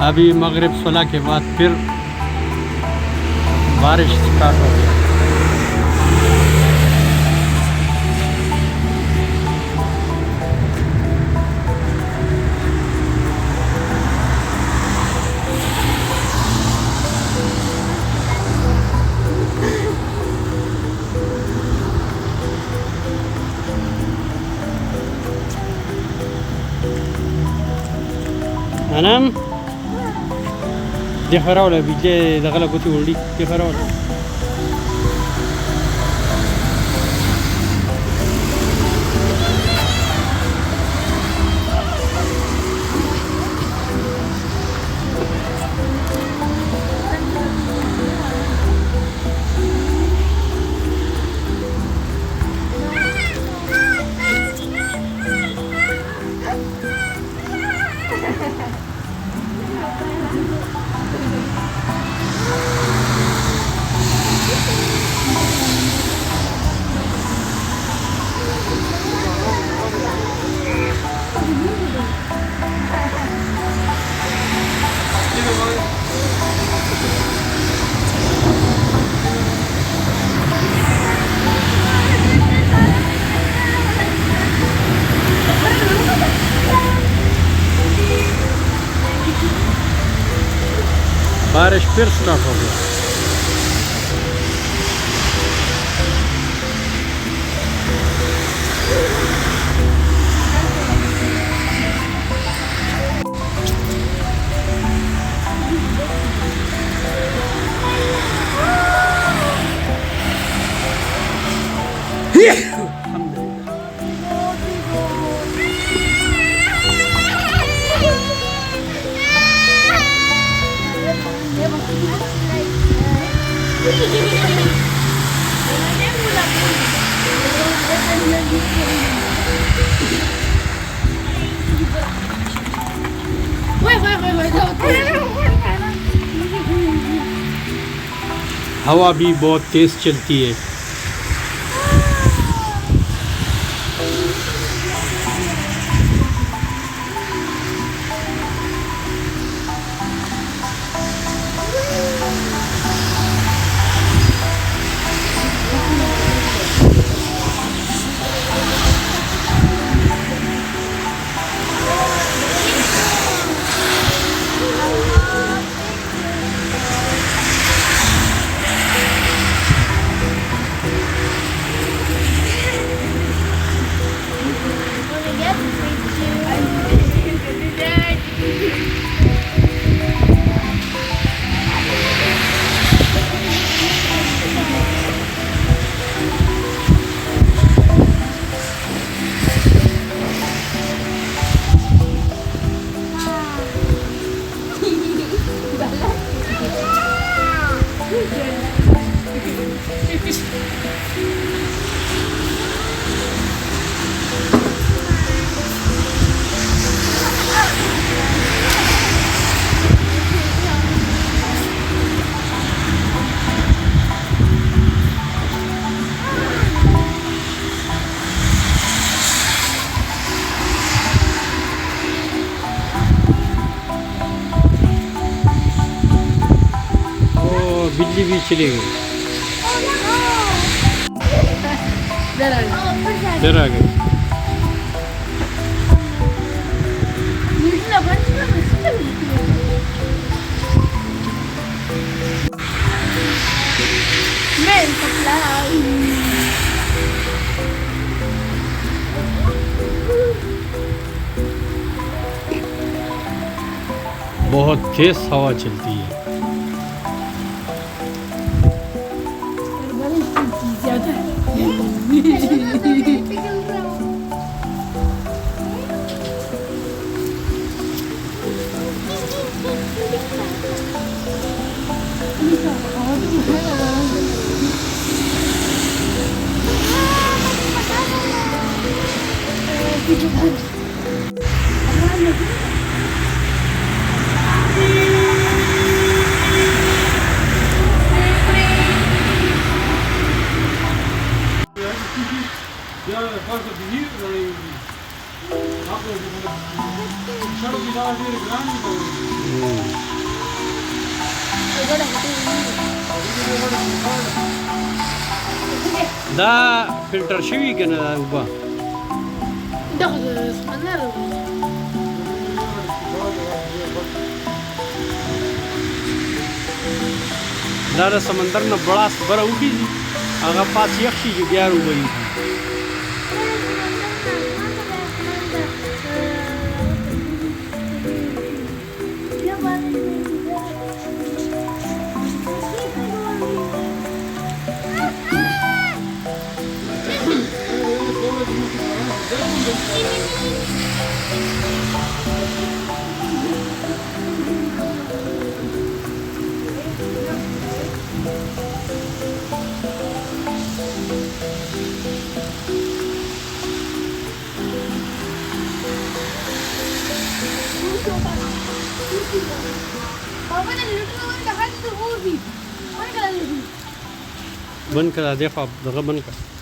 अभी मगरिब सुलह के बाद फिर बारिश स्टार्ट हो गई। أنام دي خراولة بيجي دغلا قوتي ولدي دي خراولة बारिश फिर स्टार्ट हो गया। हवा भी बहुत तेज चलती है। बिजली भी चली गई। इधर आ गई। बहुत तेज हवा चलती है। Ja, dat was op de hier. دا فلټر شوی کنه دا اوبه دغه سمندر دا د سمندر نه بړاس بره وخیږي هغه پاس یخ شي چې بیا روبهیږي بند کړه دغه بند کړه